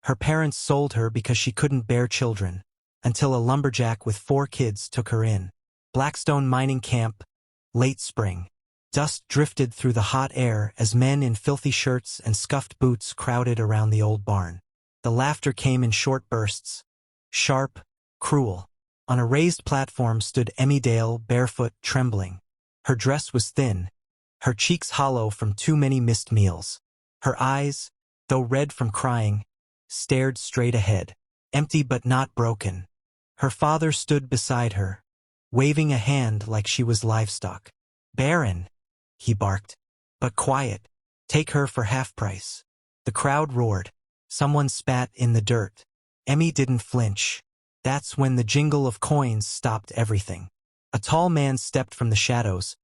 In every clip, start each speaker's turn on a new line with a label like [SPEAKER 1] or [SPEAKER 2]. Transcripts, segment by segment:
[SPEAKER 1] Her parents sold her because she couldn't bear children, until a lumberjack with 4 kids took her in. Blackstone mining camp, late spring. Dust drifted through the hot air as men in filthy shirts and scuffed boots crowded around the old barn. The laughter came in short bursts, sharp, cruel. On a raised platform stood Emmy Dale, barefoot, trembling. Her dress was thin, her cheeks hollow from too many missed meals. Her eyes, though red from crying, stared straight ahead, empty but not broken. Her father stood beside her, waving a hand like she was livestock. "Baron," he barked. "But quiet. Take her for half price." The crowd roared. Someone spat in the dirt. Emmy didn't flinch. That's when the jingle of coins stopped everything. A tall man stepped from the shadows,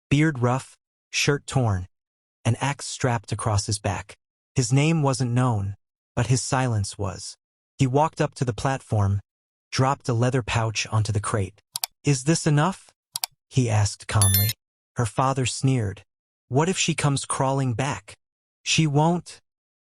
[SPEAKER 1] beard rough, shirt torn, an axe strapped across his back. His name wasn't known, but his silence was. He walked up to the platform, dropped a leather pouch onto the crate. "Is this enough?" he asked calmly. Her father sneered. "What if she comes crawling back?" "She won't,"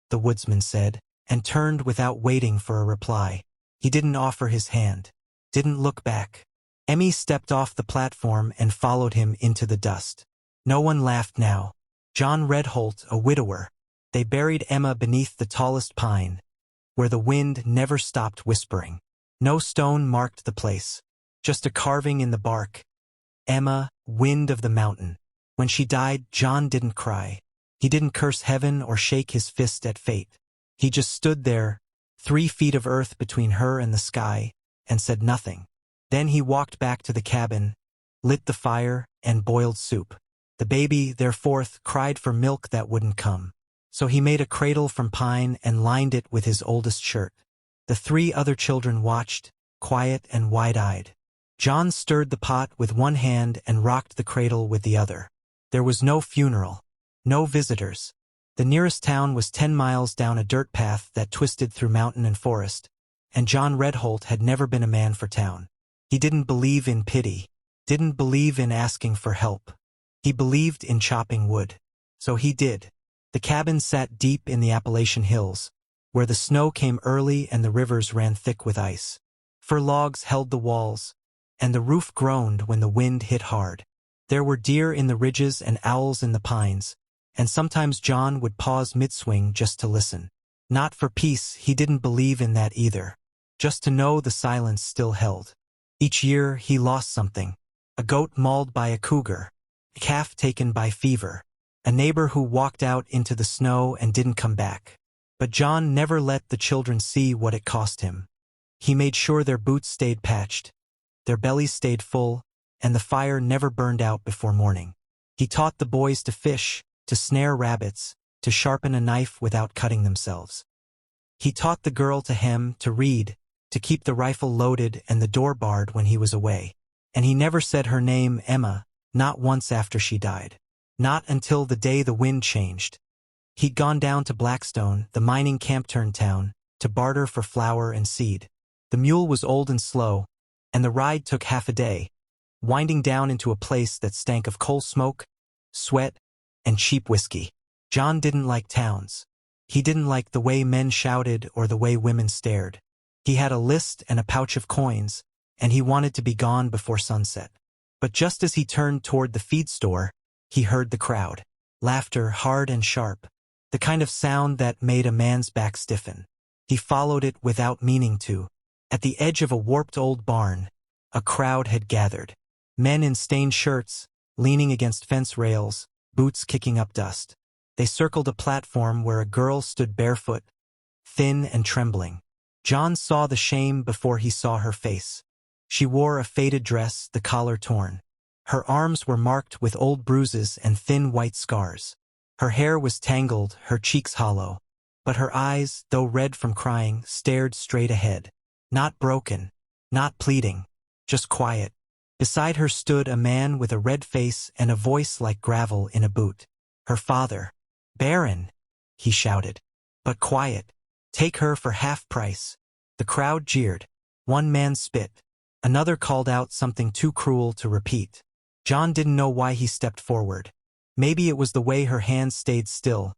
[SPEAKER 1] the woodsman said, and turned without waiting for a reply. He didn't offer his hand, didn't look back. Emmy stepped off the platform and followed him into the dust. No one laughed now. John Redholt, a widower. They buried Emma beneath the tallest pine, where the wind never stopped whispering. No stone marked the place, just a carving in the bark. Emma, wind of the mountain. When she died, John didn't cry. He didn't curse heaven or shake his fist at fate. He just stood there, 3 feet of earth between her and the sky, and said nothing. Then he walked back to the cabin, lit the fire, and boiled soup. The baby, their 4th, cried for milk that wouldn't come. So he made a cradle from pine and lined it with his oldest shirt. The 3 other children watched, quiet and wide-eyed. John stirred the pot with one hand and rocked the cradle with the other. There was no funeral, no visitors. The nearest town was 10 miles down a dirt path that twisted through mountain and forest, and John Redholt had never been a man for town. He didn't believe in pity, didn't believe in asking for help. He believed in chopping wood. So he did. The cabin sat deep in the Appalachian hills, where the snow came early and the rivers ran thick with ice. Fir logs held the walls, and the roof groaned when the wind hit hard. There were deer in the ridges and owls in the pines, and sometimes John would pause mid-swing just to listen. Not for peace, he didn't believe in that either. Just to know the silence still held. Each year he lost something. A goat mauled by a cougar, a calf taken by fever, a neighbor who walked out into the snow and didn't come back. But John never let the children see what it cost him. He made sure their boots stayed patched, their bellies stayed full, and the fire never burned out before morning. He taught the boys to fish, to snare rabbits, to sharpen a knife without cutting themselves. He taught the girl to hem, to read, to keep the rifle loaded and the door barred when he was away. And he never said her name, Emma, not once after she died. Not until the day the wind changed. He'd gone down to Blackstone, the mining camp-turned town, to barter for flour and seed. The mule was old and slow, and the ride took half a day, winding down into a place that stank of coal smoke, sweat, and cheap whiskey. John didn't like towns. He didn't like the way men shouted or the way women stared. He had a list and a pouch of coins, and he wanted to be gone before sunset. But just as he turned toward the feed store, he heard the crowd. Laughter, hard and sharp. The kind of sound that made a man's back stiffen. He followed it without meaning to. At the edge of a warped old barn, a crowd had gathered. Men in stained shirts, leaning against fence rails, boots kicking up dust. They circled a platform where a girl stood barefoot, thin and trembling. John saw the shame before he saw her face. She wore a faded dress, the collar torn. Her arms were marked with old bruises and thin white scars. Her hair was tangled, her cheeks hollow. But her eyes, though red from crying, stared straight ahead. Not broken, not pleading, just quiet. Beside her stood a man with a red face and a voice like gravel in a boot. Her father. "Baron," he shouted. "But quiet. Take her for half price." The crowd jeered. One man spit. Another called out something too cruel to repeat. John didn't know why he stepped forward. Maybe it was the way her hands stayed still,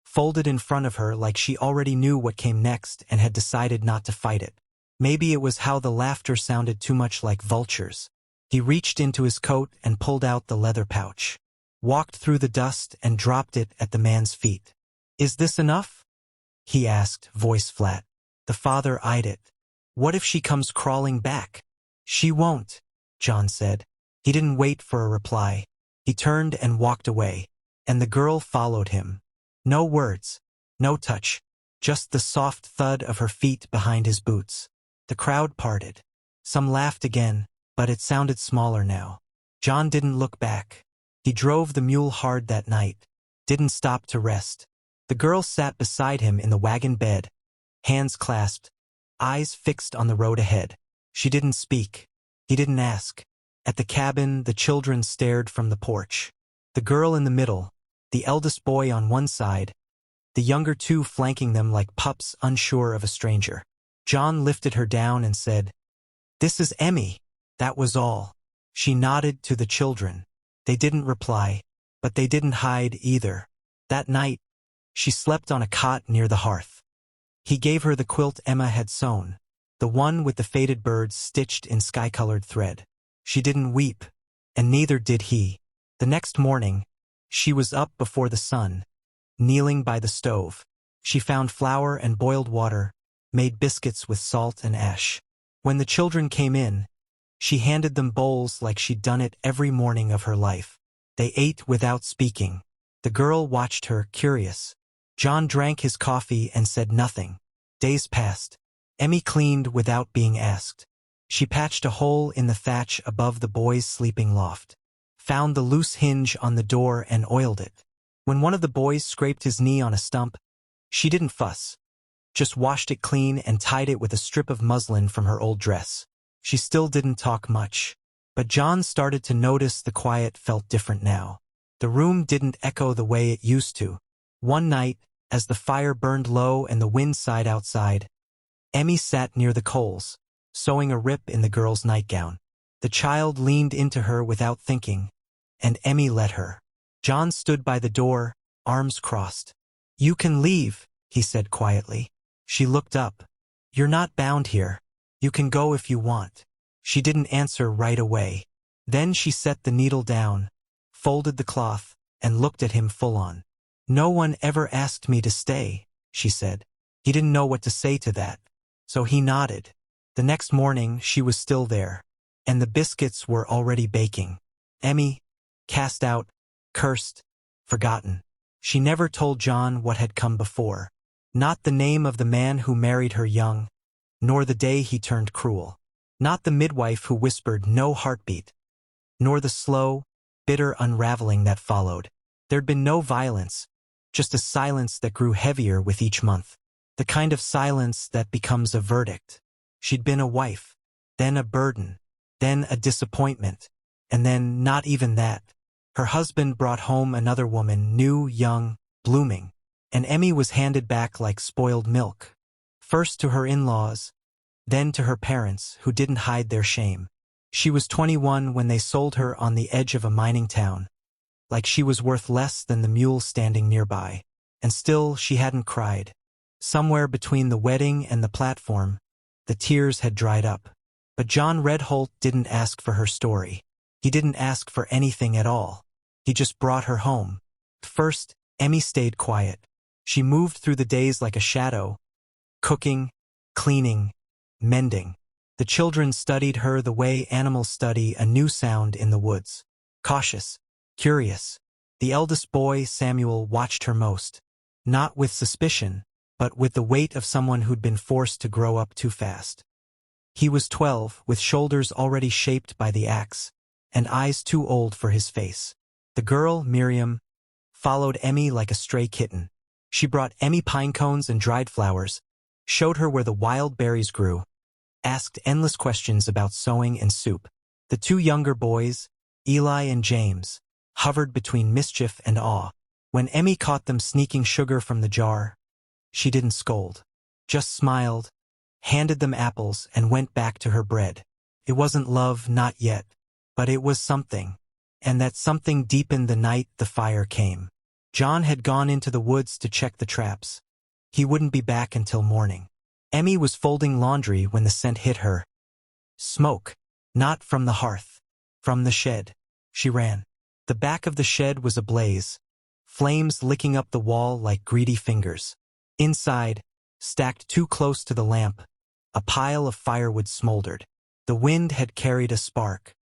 [SPEAKER 1] folded in front of her like she already knew what came next and had decided not to fight it. Maybe it was how the laughter sounded too much like vultures. He reached into his coat and pulled out the leather pouch, walked through the dust and dropped it at the man's feet. "Is this enough?" he asked, voice flat. The father eyed it. "What if she comes crawling back?" "She won't," John said. He didn't wait for a reply. He turned and walked away, and the girl followed him. No words, no touch, just the soft thud of her feet behind his boots. The crowd parted. Some laughed again, but it sounded smaller now. John didn't look back. He drove the mule hard that night, didn't stop to rest. The girl sat beside him in the wagon bed, hands clasped, eyes fixed on the road ahead. She didn't speak. He didn't ask. At the cabin, the children stared from the porch. The girl in the middle, the eldest boy on one side, the younger two flanking them like pups unsure of a stranger. John lifted her down and said, "This is Emmy." That was all. She nodded to the children. They didn't reply, but they didn't hide either. That night, she slept on a cot near the hearth. He gave her the quilt Emma had sewn, the one with the faded birds stitched in sky-colored thread. She didn't weep, and neither did he. The next morning, she was up before the sun, kneeling by the stove. She found flour and boiled water, made biscuits with salt and ash. When the children came in, she handed them bowls like she'd done it every morning of her life. They ate without speaking. The girl watched her, curious. John drank his coffee and said nothing. Days passed. Emmy cleaned without being asked. She patched a hole in the thatch above the boys' sleeping loft, found the loose hinge on the door and oiled it. When one of the boys scraped his knee on a stump, she didn't fuss, just washed it clean and tied it with a strip of muslin from her old dress. She still didn't talk much, but John started to notice the quiet felt different now. The room didn't echo the way it used to. One night, as the fire burned low and the wind sighed outside, Emmy sat near the coals, sewing a rip in the girl's nightgown. The child leaned into her without thinking, and Emmy let her. John stood by the door, arms crossed. "You can leave," he said quietly. She looked up. "You're not bound here. You can go if you want." She didn't answer right away. Then she set the needle down, folded the cloth, and looked at him full on. "No one ever asked me to stay," she said. He didn't know what to say to that, so he nodded. The next morning she was still there, and the biscuits were already baking. Emmy, cast out, cursed, forgotten. She never told John what had come before. Not the name of the man who married her young, nor the day he turned cruel. Not the midwife who whispered no heartbeat, nor the slow, bitter unraveling that followed. There'd been no violence, just a silence that grew heavier with each month. The kind of silence that becomes a verdict. She'd been a wife, then a burden, then a disappointment, and then not even that. Her husband brought home another woman, new, young, blooming, and Emmy was handed back like spoiled milk. First to her in-laws, then to her parents, who didn't hide their shame. She was 21 when they sold her on the edge of a mining town, like she was worth less than the mule standing nearby. And still she hadn't cried. Somewhere between the wedding and the platform, the tears had dried up. But John Redholt didn't ask for her story. He didn't ask for anything at all. He just brought her home. First, Emmy stayed quiet. She moved through the days like a shadow, cooking, cleaning, mending. The children studied her the way animals study a new sound in the woods. Cautious, curious. The eldest boy, Samuel, watched her most. Not with suspicion, but with the weight of someone who'd been forced to grow up too fast. He was 12, with shoulders already shaped by the axe, and eyes too old for his face. The girl, Miriam, followed Emmy like a stray kitten. She brought Emmy pine cones and dried flowers, showed her where the wild berries grew, asked endless questions about sewing and soup. The two younger boys, Eli and James, hovered between mischief and awe. When Emmy caught them sneaking sugar from the jar, she didn't scold, just smiled, handed them apples, and went back to her bread. It wasn't love, not yet, but it was something, and that something deepened the night the fire came. John had gone into the woods to check the traps. He wouldn't be back until morning. Emmy was folding laundry when the scent hit her. Smoke. Not from the hearth. From the shed. She ran. The back of the shed was ablaze, flames licking up the wall like greedy fingers. Inside, stacked too close to the lamp, a pile of firewood smoldered. The wind had carried a spark,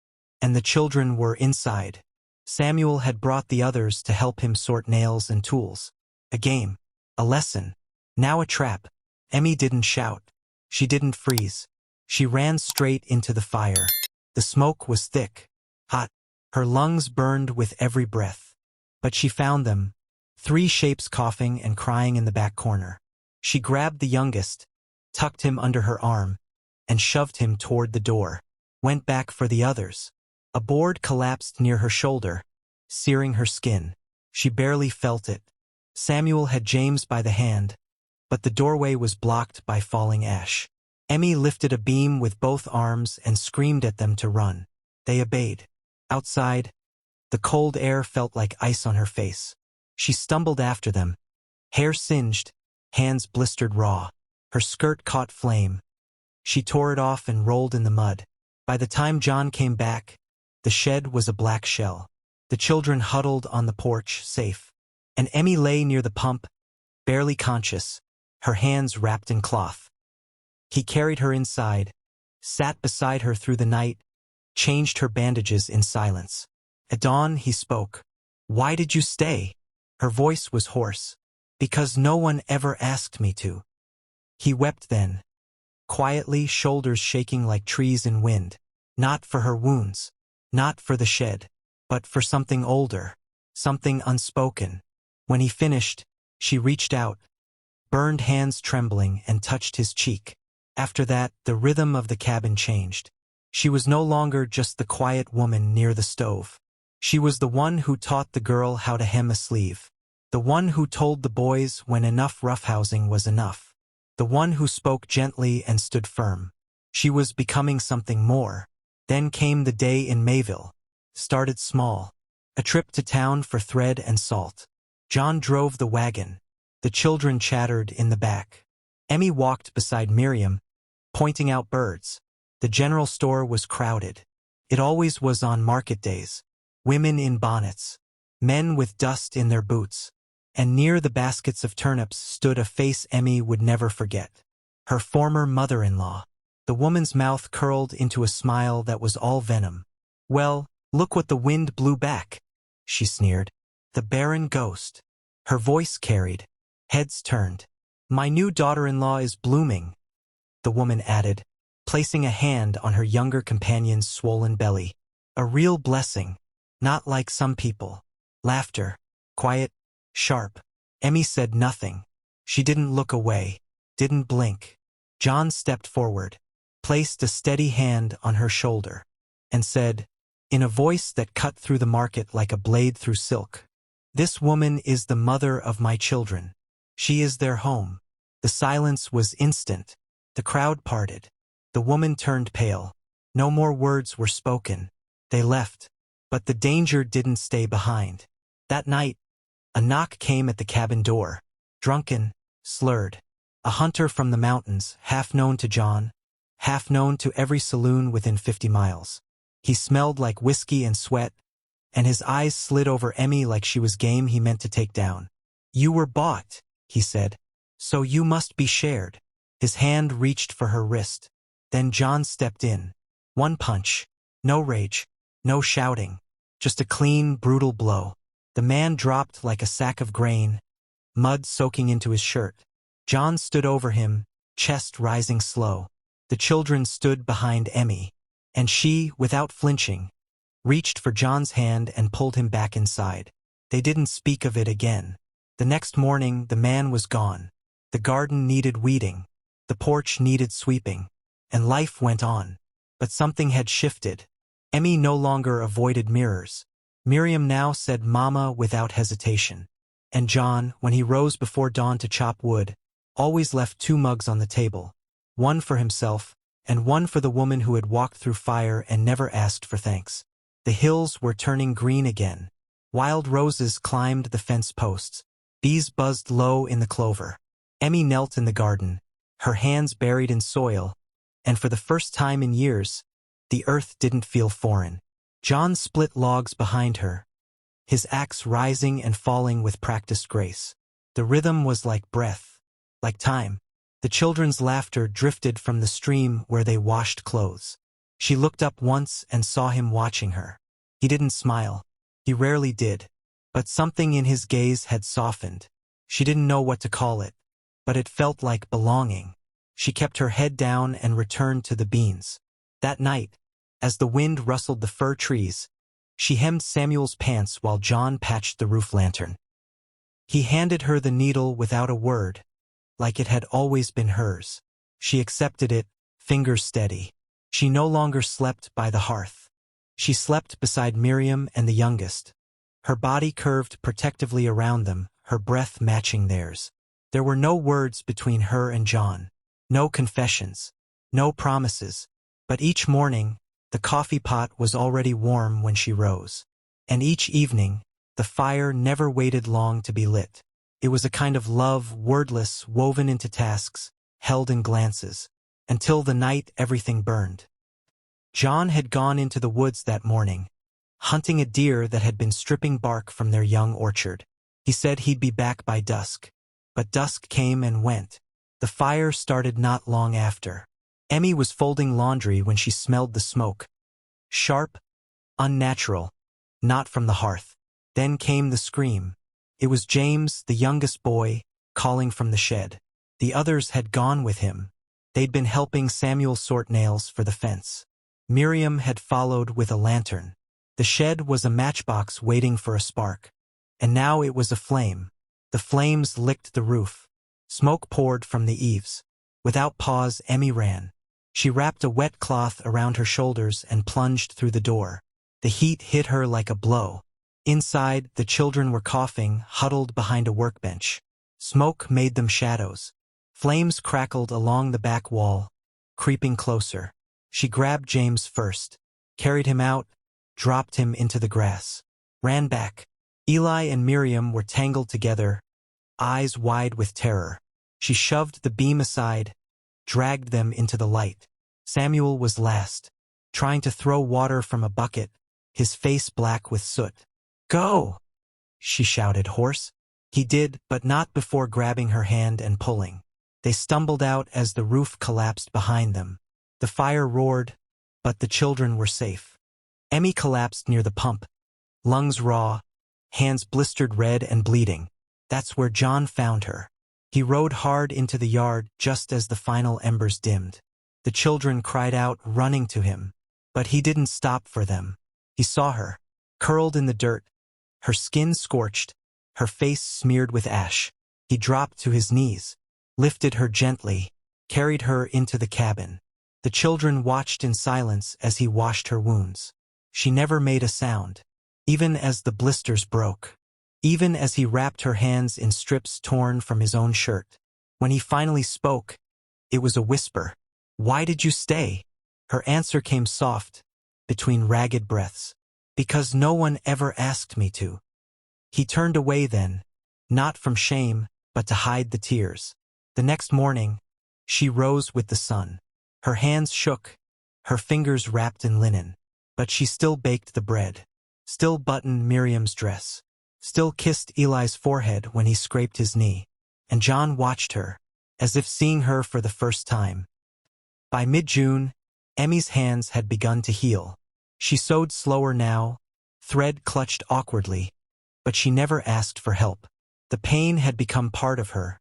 [SPEAKER 1] and the children were inside. Samuel had brought the others to help him sort nails and tools. A game. A lesson. Now a trap. Emmy didn't shout. She didn't freeze. She ran straight into the fire. The smoke was thick, hot. Her lungs burned with every breath. But she found them, 3 shapes coughing and crying in the back corner. She grabbed the youngest, tucked him under her arm, and shoved him toward the door. Went back for the others. A board collapsed near her shoulder, searing her skin. She barely felt it. Samuel had James by the hand, but the doorway was blocked by falling ash. Emmy lifted a beam with both arms and screamed at them to run. They obeyed. Outside, the cold air felt like ice on her face. She stumbled after them, hair singed, hands blistered raw. Her skirt caught flame. She tore it off and rolled in the mud. By the time John came back, the shed was a black shell. The children huddled on the porch, safe. And Emmy lay near the pump, barely conscious, her hands wrapped in cloth. He carried her inside, sat beside her through the night, changed her bandages in silence. At dawn, he spoke. "Why did you stay?" Her voice was hoarse. "Because no one ever asked me to." He wept then, quietly, shoulders shaking like trees in wind. Not for her wounds, not for the shed, but for something older, something unspoken. When he finished, she reached out, burned hands trembling, and touched his cheek. After that, the rhythm of the cabin changed. She was no longer just the quiet woman near the stove. She was the one who taught the girl how to hem a sleeve. The one who told the boys when enough roughhousing was enough. The one who spoke gently and stood firm. She was becoming something more. Then came the day in Mayville. Started small. A trip to town for thread and salt. John drove the wagon. The children chattered in the back. Emmy walked beside Miriam, pointing out birds. The general store was crowded. It always was on market days. Women in bonnets, men with dust in their boots. And near the baskets of turnips stood a face Emmy would never forget. Her former mother-in-law. The woman's mouth curled into a smile that was all venom. "Well, look what the wind blew back," she sneered. "The barren ghost." Her voice carried. Heads turned. "My new daughter-in-law is blooming," the woman added, placing a hand on her younger companion's swollen belly. "A real blessing. Not like some people." Laughter. Quiet. Sharp. Emmy said nothing. She didn't look away. Didn't blink. John stepped forward, placed a steady hand on her shoulder, and said, in a voice that cut through the market like a blade through silk, "This woman is the mother of my children. She is their home." The silence was instant. The crowd parted. The woman turned pale. No more words were spoken. They left. But the danger didn't stay behind. That night, a knock came at the cabin door. Drunken, slurred. A hunter from the mountains, half known to John, half known to every saloon within 50 miles. He smelled like whiskey and sweat, and his eyes slid over Emmy like she was game he meant to take down. "You were bought," he said, "so you must be shared." His hand reached for her wrist. Then John stepped in. One punch. No rage. No shouting. Just a clean, brutal blow. The man dropped like a sack of grain, mud soaking into his shirt. John stood over him, chest rising slow. The children stood behind Emmy, and she, without flinching, reached for John's hand and pulled him back inside. They didn't speak of it again. The next morning, the man was gone. The garden needed weeding. The porch needed sweeping. And life went on. But something had shifted. Emmy no longer avoided mirrors. Miriam now said "Mama" without hesitation. And John, when he rose before dawn to chop wood, always left 2 mugs on the table. One for himself, and one for the woman who had walked through fire and never asked for thanks. The hills were turning green again. Wild roses climbed the fence posts. Bees buzzed low in the clover. Emmy knelt in the garden, her hands buried in soil, and for the first time in years, the earth didn't feel foreign. John split logs behind her, his axe rising and falling with practiced grace. The rhythm was like breath, like time. The children's laughter drifted from the stream where they washed clothes. She looked up once and saw him watching her. He didn't smile. He rarely did. But something in his gaze had softened. She didn't know what to call it, but it felt like belonging. She kept her head down and returned to the beans. That night, as the wind rustled the fir trees, she hemmed Samuel's pants while John patched the roof lantern. He handed her the needle without a word, like it had always been hers. She accepted it, fingers steady. She no longer slept by the hearth. She slept beside Miriam and the youngest. Her body curved protectively around them, her breath matching theirs. There were no words between her and John, no confessions, no promises, but each morning, the coffee pot was already warm when she rose. And each evening, the fire never waited long to be lit. It was a kind of love, wordless, woven into tasks, held in glances, until the night everything burned. John had gone into the woods that morning, hunting a deer that had been stripping bark from their young orchard. He said he'd be back by dusk. But dusk came and went. The fire started not long after. Emmy was folding laundry when she smelled the smoke. Sharp, unnatural, not from the hearth. Then came the scream. It was James, the youngest boy, calling from the shed. The others had gone with him. They'd been helping Samuel sort nails for the fence. Miriam had followed with a lantern. The shed was a matchbox waiting for a spark. And now it was aflame. The flames licked the roof. Smoke poured from the eaves. Without pause, Emmy ran. She wrapped a wet cloth around her shoulders and plunged through the door. The heat hit her like a blow. Inside, the children were coughing, huddled behind a workbench. Smoke made them shadows. Flames crackled along the back wall, creeping closer. She grabbed James first, carried him out, dropped him into the grass, ran back. Eli and Miriam were tangled together, eyes wide with terror. She shoved the beam aside, dragged them into the light. Samuel was last, trying to throw water from a bucket, his face black with soot. "Go!" she shouted hoarse. He did, but not before grabbing her hand and pulling. They stumbled out as the roof collapsed behind them. The fire roared, but the children were safe. Emmy collapsed near the pump, lungs raw, hands blistered red and bleeding. That's where John found her. He rode hard into the yard just as the final embers dimmed. The children cried out, running to him. But he didn't stop for them. He saw her, curled in the dirt, her skin scorched, her face smeared with ash. He dropped to his knees, lifted her gently, carried her into the cabin. The children watched in silence as he washed her wounds. She never made a sound, even as the blisters broke, even as he wrapped her hands in strips torn from his own shirt. When he finally spoke, it was a whisper. "Why did you stay?" Her answer came soft, between ragged breaths. "Because no one ever asked me to." He turned away then, not from shame, but to hide the tears. The next morning, she rose with the sun. Her hands shook, her fingers wrapped in linen. But she still baked the bread, still buttoned Miriam's dress, still kissed Eli's forehead when he scraped his knee. And John watched her, as if seeing her for the first time. By mid-June, Emmy's hands had begun to heal. She sewed slower now, thread clutched awkwardly, but she never asked for help. The pain had become part of her.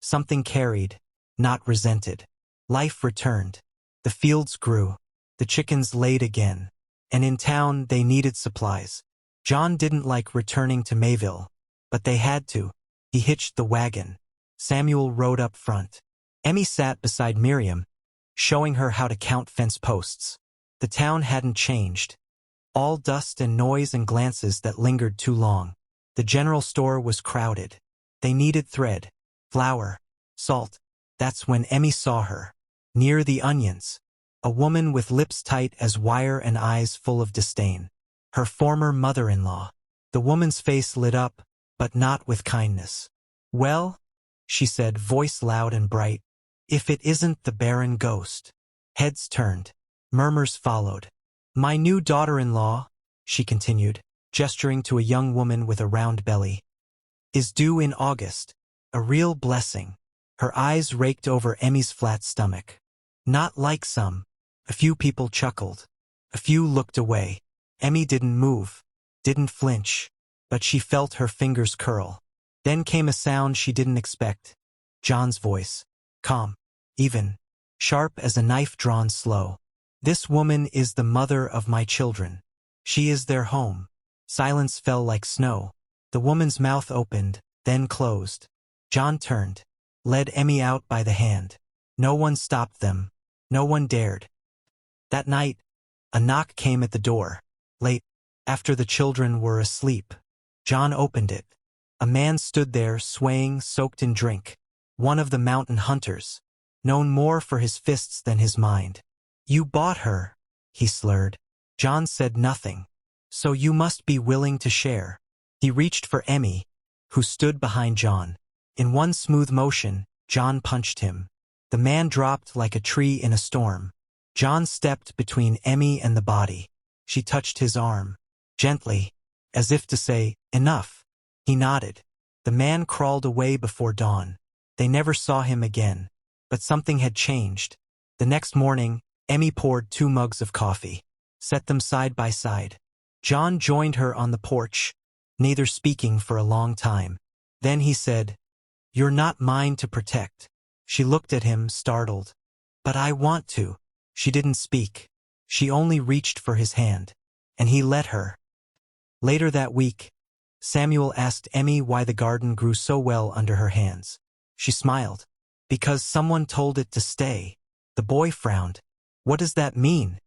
[SPEAKER 1] Something carried, not resented. Life returned. The fields grew. The chickens laid again. And in town they needed supplies. John didn't like returning to Mayville, but they had to. He hitched the wagon. Samuel rode up front. Emmy sat beside Miriam, showing her how to count fence posts. The town hadn't changed. All dust and noise and glances that lingered too long. The general store was crowded. They needed thread, flour, salt. That's when Emmy saw her, near the onions. A woman with lips tight as wire and eyes full of disdain. Her former mother-in-law. The woman's face lit up, but not with kindness. "Well," she said, voice loud and bright, "if it isn't the barren ghost." Heads turned. Murmurs followed. "My new daughter-in-law," she continued, gesturing to a young woman with a round belly, "is due in August. A real blessing." Her eyes raked over Emmy's flat stomach. "Not like some." A few people chuckled. A few looked away. Emmy didn't move, didn't flinch, but she felt her fingers curl. Then came a sound she didn't expect. John's voice. Calm. Even. Sharp as a knife drawn slow. "This woman is the mother of my children. She is their home." Silence fell like snow. The woman's mouth opened, then closed. John turned, led Emmy out by the hand. No one stopped them. No one dared. That night, a knock came at the door. Late, after the children were asleep. John opened it. A man stood there, swaying, soaked in drink. One of the mountain hunters, known more for his fists than his mind. "You bought her," he slurred. John said nothing. "So you must be willing to share." He reached for Emmy, who stood behind John. In one smooth motion, John punched him. The man dropped like a tree in a storm. John stepped between Emmy and the body. She touched his arm. Gently, as if to say, "Enough." He nodded. The man crawled away before dawn. They never saw him again. But something had changed. The next morning, Emmy poured 2 mugs of coffee, set them side by side. John joined her on the porch, neither speaking for a long time. Then he said, "You're not mine to protect." She looked at him, startled. "But I want to." She didn't speak. She only reached for his hand. And he let her. Later that week, Samuel asked Emmy why the garden grew so well under her hands. She smiled. "Because someone told it to stay." The boy frowned. "What does that mean?"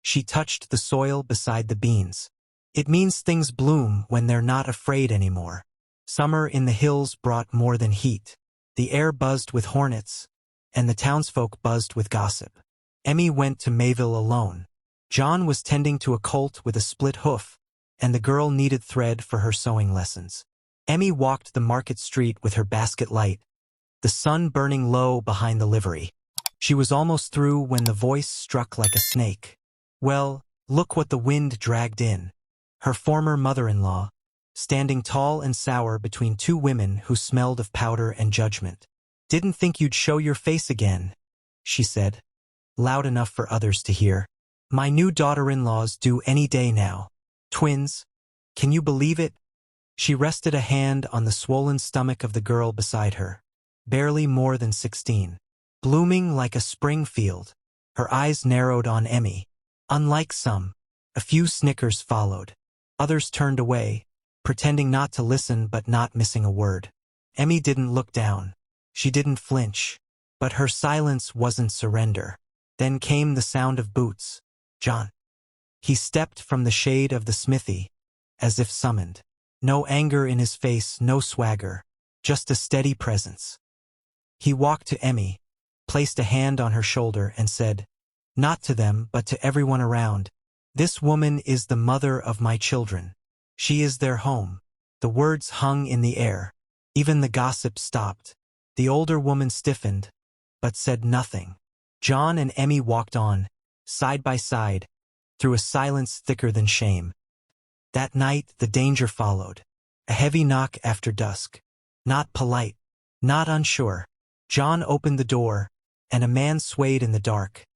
[SPEAKER 1] She touched the soil beside the beans. "It means things bloom when they're not afraid anymore." Summer in the hills brought more than heat. The air buzzed with hornets, and the townsfolk buzzed with gossip. Emmy went to Mayville alone. John was tending to a colt with a split hoof, and the girl needed thread for her sewing lessons. Emmy walked the market street with her basket light, the sun burning low behind the livery. She was almost through when the voice struck like a snake. Well, look what the wind dragged in. Her former mother-in-law, standing tall and sour between 2 women who smelled of powder and judgment. "Didn't think you'd show your face again," she said, loud enough for others to hear. "My new daughter-in-law's due any day now. Twins. Can you believe it?" She rested a hand on the swollen stomach of the girl beside her, barely more than 16. Blooming like a spring field. Her eyes narrowed on Emmy. Unlike some. A few snickers followed. Others turned away, pretending not to listen but not missing a word. Emmy didn't look down. She didn't flinch. But her silence wasn't surrender. Then came the sound of boots. John. He stepped from the shade of the smithy, as if summoned. No anger in his face, no swagger, just a steady presence. He walked to Emmy, placed a hand on her shoulder and said, not to them but to everyone around, "This woman is the mother of my children. She is their home." The words hung in the air. Even the gossip stopped. The older woman stiffened, but said nothing. John and Emmy walked on, side by side, through a silence thicker than shame. That night the danger followed. A heavy knock after dusk. Not polite, not unsure. John opened the door, and a man swayed in the dark.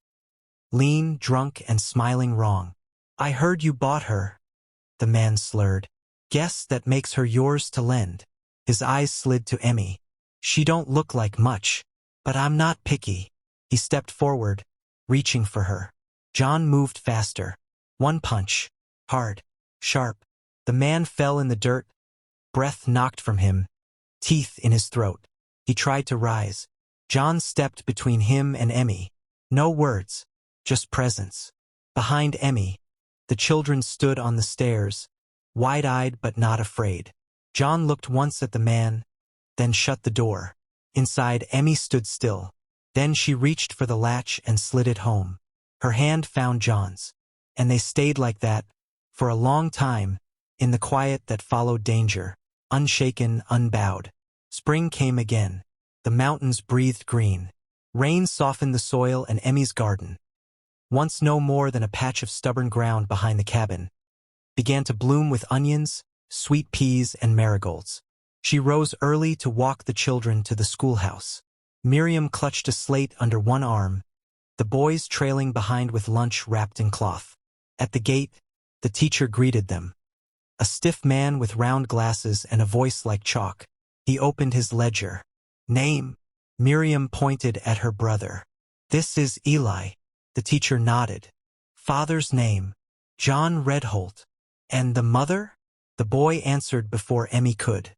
[SPEAKER 1] Lean, drunk, and smiling wrong. "I heard you bought her," the man slurred. "Guess that makes her yours to lend." His eyes slid to Emmy. "She don't look like much, but I'm not picky." He stepped forward, reaching for her. John moved faster. One punch. Hard. Sharp. The man fell in the dirt, breath knocked from him, teeth in his throat. He tried to rise. John stepped between him and Emmy. No words, just presence. Behind Emmy, the children stood on the stairs, wide-eyed but not afraid. John looked once at the man, then shut the door. Inside, Emmy stood still. Then she reached for the latch and slid it home. Her hand found John's, and they stayed like that, for a long time, in the quiet that followed danger, unshaken, unbowed. Spring came again. The mountains breathed green. Rain softened the soil, and Emmy's garden, once no more than a patch of stubborn ground behind the cabin, began to bloom with onions, sweet peas, and marigolds. She rose early to walk the children to the schoolhouse. Miriam clutched a slate under one arm, the boys trailing behind with lunch wrapped in cloth. At the gate, the teacher greeted them. A stiff man with round glasses and a voice like chalk. He opened his ledger. Name? Miriam pointed at her brother. This is Eli. The teacher nodded. Father's name? John Redholt. And the mother? The boy answered before Emmy could.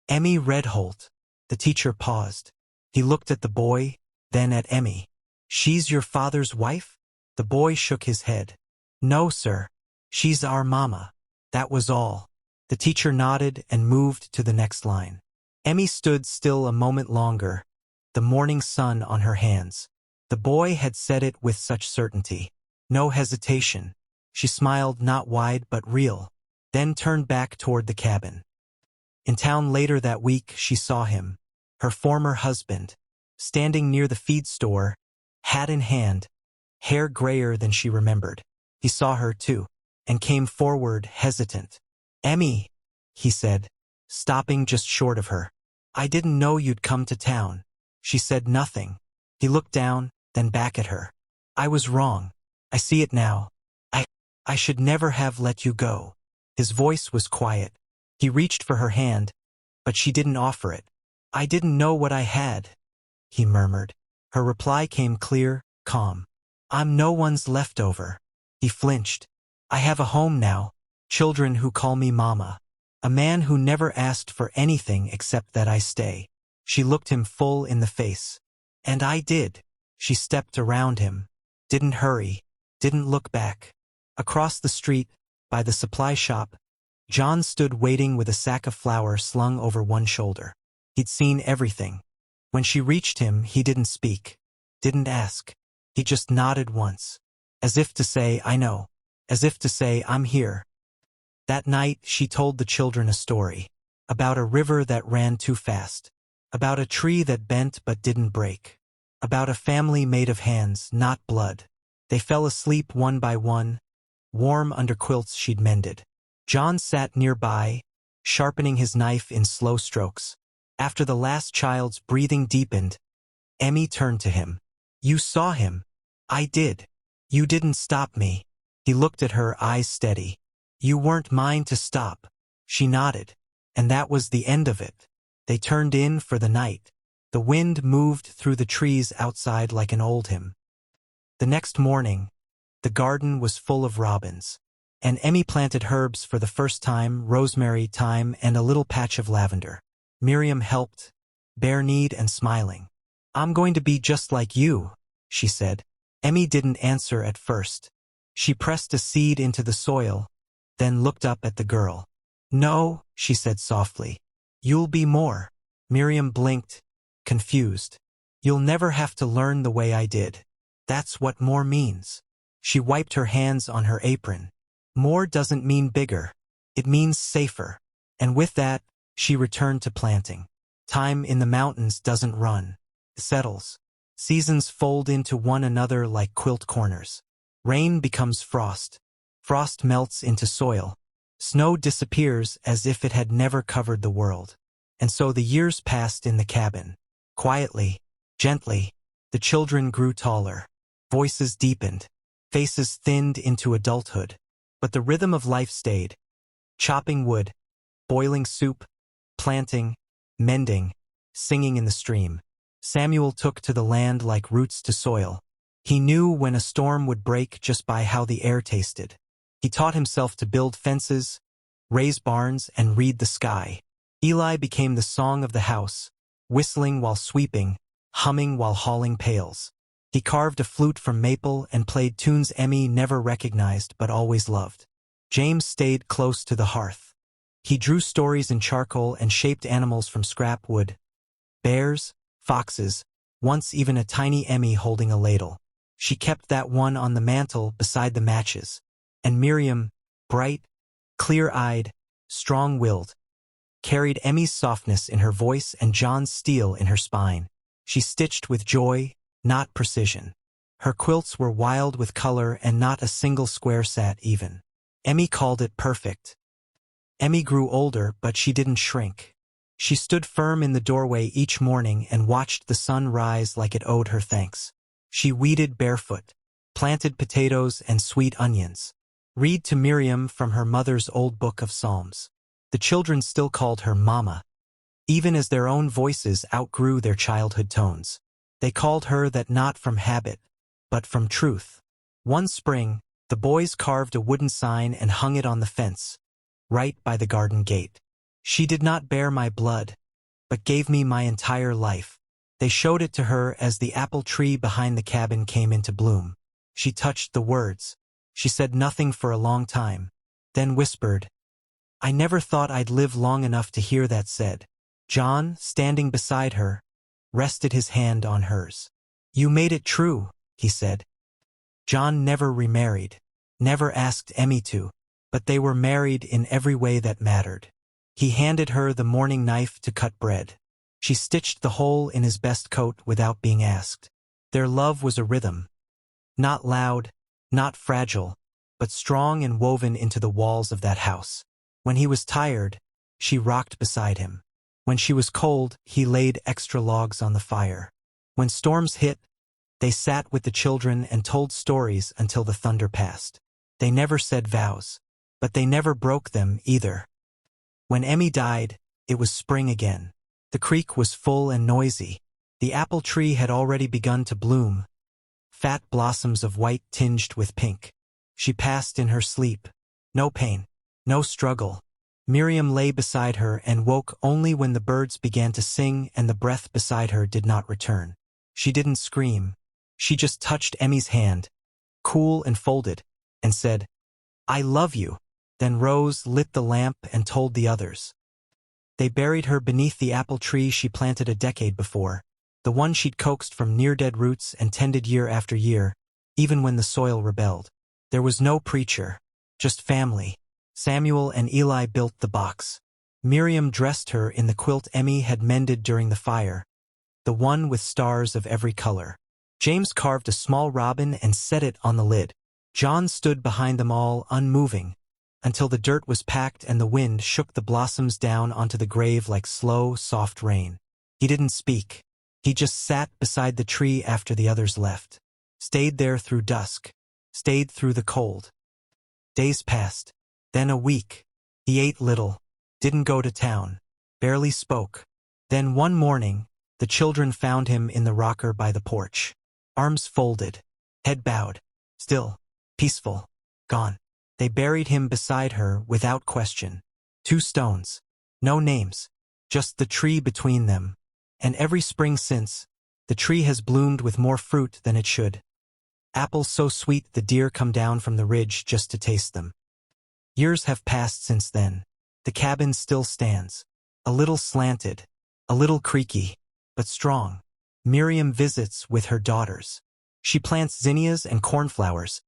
[SPEAKER 1] Emmy Redholt. The teacher paused. He looked at the boy, then at Emmy. She's your father's wife? The boy shook his head. No, sir. She's our mama. That was all. The teacher nodded and moved to the next line. Emmy stood still a moment longer, the morning sun on her hands. The boy had said it with such certainty. No hesitation. She smiled, not wide but real, then turned back toward the cabin. In town later that week she saw him, her former husband, standing near the feed store, hat in hand, hair grayer than she remembered. He saw her too, and came forward, hesitant. Emmy, he said, stopping just short of her. I didn't know you'd come to town. She said nothing. He looked down, then back at her. I was wrong. I see it now. I should never have let you go. His voice was quiet. He reached for her hand, but she didn't offer it. I didn't know what I had, he murmured. Her reply came clear, calm. I'm no one's leftover. He flinched. I have a home now, children who call me mama. A man who never asked for anything except that I stay. She looked him full in the face. And I did. She stepped around him. Didn't hurry. Didn't look back. Across the street, by the supply shop, John stood waiting with a sack of flour slung over one shoulder. He'd seen everything. When she reached him, he didn't speak. Didn't ask. He just nodded once. As if to say, I know. As if to say, I'm here. That night, she told the children a story. About a river that ran too fast. About a tree that bent but didn't break. About a family made of hands, not blood. They fell asleep one by one, warm under quilts she'd mended. John sat nearby, sharpening his knife in slow strokes. After the last child's breathing deepened, Emmy turned to him. You saw him. I did. You didn't stop me. He looked at her, eyes steady. You weren't mine to stop. She nodded. And that was the end of it. They turned in for the night. The wind moved through the trees outside like an old hymn. The next morning, the garden was full of robins, and Emmy planted herbs for the first time, rosemary, thyme, and a little patch of lavender. Miriam helped, bare-kneed and smiling. I'm going to be just like you, she said. Emmy didn't answer at first. She pressed a seed into the soil, then looked up at the girl. No, she said softly. You'll be more. Miriam blinked, confused. You'll never have to learn the way I did. That's what more means. She wiped her hands on her apron. More doesn't mean bigger. It means safer. And with that, she returned to planting. Time in the mountains doesn't run. It settles. Seasons fold into one another like quilt corners. Rain becomes frost. Frost melts into soil. Snow disappears as if it had never covered the world. And so the years passed in the cabin. Quietly, gently, the children grew taller. Voices deepened. Faces thinned into adulthood. But the rhythm of life stayed. Chopping wood, boiling soup, planting, mending, singing in the stream. Samuel took to the land like roots to soil. He knew when a storm would break just by how the air tasted. He taught himself to build fences, raise barns, and read the sky. Eli became the song of the house, whistling while sweeping, humming while hauling pails. He carved a flute from maple and played tunes Emmy never recognized but always loved. James stayed close to the hearth. He drew stories in charcoal and shaped animals from scrap wood. Bears, foxes, once even a tiny Emmy holding a ladle. She kept that one on the mantel beside the matches. And Miriam, bright, clear-eyed, strong-willed, carried Emmy's softness in her voice and John's steel in her spine. She stitched with joy, not precision. Her quilts were wild with color and not a single square sat even. Emmy called it perfect. Emmy grew older, but she didn't shrink. She stood firm in the doorway each morning and watched the sun rise like it owed her thanks. She weeded barefoot, planted potatoes and sweet onions. Read to Miriam from her mother's old book of Psalms. The children still called her Mama, even as their own voices outgrew their childhood tones. They called her that not from habit, but from truth. One spring, the boys carved a wooden sign and hung it on the fence, right by the garden gate. She did not bear my blood, but gave me my entire life. They showed it to her as the apple tree behind the cabin came into bloom. She touched the words. She said nothing for a long time, then whispered, "I never thought I'd live long enough to hear that said." John, standing beside her, rested his hand on hers. "You made it true," he said. John never remarried, never asked Emmy to, but they were married in every way that mattered. He handed her the morning knife to cut bread. She stitched the hole in his best coat without being asked. Their love was a rhythm, not loud, not fragile, but strong and woven into the walls of that house. When he was tired, she rocked beside him. When she was cold, he laid extra logs on the fire. When storms hit, they sat with the children and told stories until the thunder passed. They never said vows, but they never broke them either. When Emmy died, it was spring again. The creek was full and noisy. The apple tree had already begun to bloom, fat blossoms of white tinged with pink. She passed in her sleep. No pain, no struggle. Miriam lay beside her and woke only when the birds began to sing and the breath beside her did not return. She didn't scream. She just touched Emmy's hand, cool and folded, and said, "I love you." Then Rose lit the lamp and told the others. They buried her beneath the apple tree she planted a decade before, the one she'd coaxed from near-dead roots and tended year after year, even when the soil rebelled. There was no preacher, just family. Samuel and Eli built the box. Miriam dressed her in the quilt Emmy had mended during the fire, the one with stars of every color. James carved a small robin and set it on the lid. John stood behind them all, unmoving, until the dirt was packed and the wind shook the blossoms down onto the grave like slow, soft rain. He didn't speak. He just sat beside the tree after the others left, stayed there through dusk, stayed through the cold. Days passed, then a week. He ate little, didn't go to town, barely spoke. Then one morning, the children found him in the rocker by the porch, arms folded, head bowed, still, peaceful, gone. They buried him beside her without question. 2 stones, no names, just the tree between them. And every spring since, the tree has bloomed with more fruit than it should. Apples so sweet the deer come down from the ridge just to taste them. Years have passed since then. The cabin still stands, a little slanted, a little creaky, but strong. Miriam visits with her daughters. She plants zinnias and cornflowers,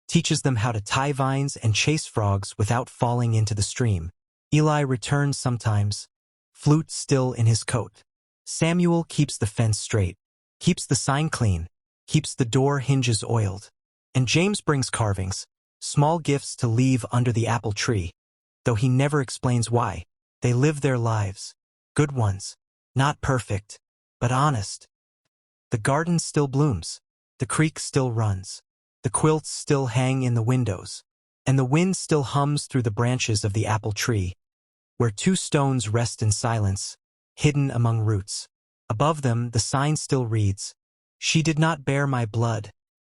[SPEAKER 1] teaches them how to tie vines and chase frogs without falling into the stream. Eli returns sometimes, flute still in his coat. Samuel keeps the fence straight, keeps the sign clean, keeps the door hinges oiled. And James brings carvings, small gifts to leave under the apple tree, though he never explains why. They live their lives, good ones, not perfect, but honest. The garden still blooms, the creek still runs, the quilts still hang in the windows, and the wind still hums through the branches of the apple tree, where 2 stones rest in silence, hidden among roots. Above them, the sign still reads, "She did not bear my blood,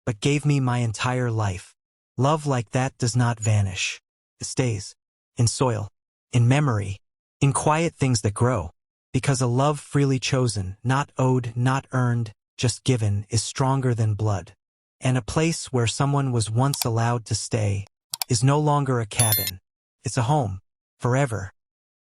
[SPEAKER 1] but gave me my entire life." Love like that does not vanish. It stays, in soil, in memory, in quiet things that grow, because a love freely chosen, not owed, not earned, just given, is stronger than blood. And a place where someone was once allowed to stay is no longer a cabin. It's a home, forever.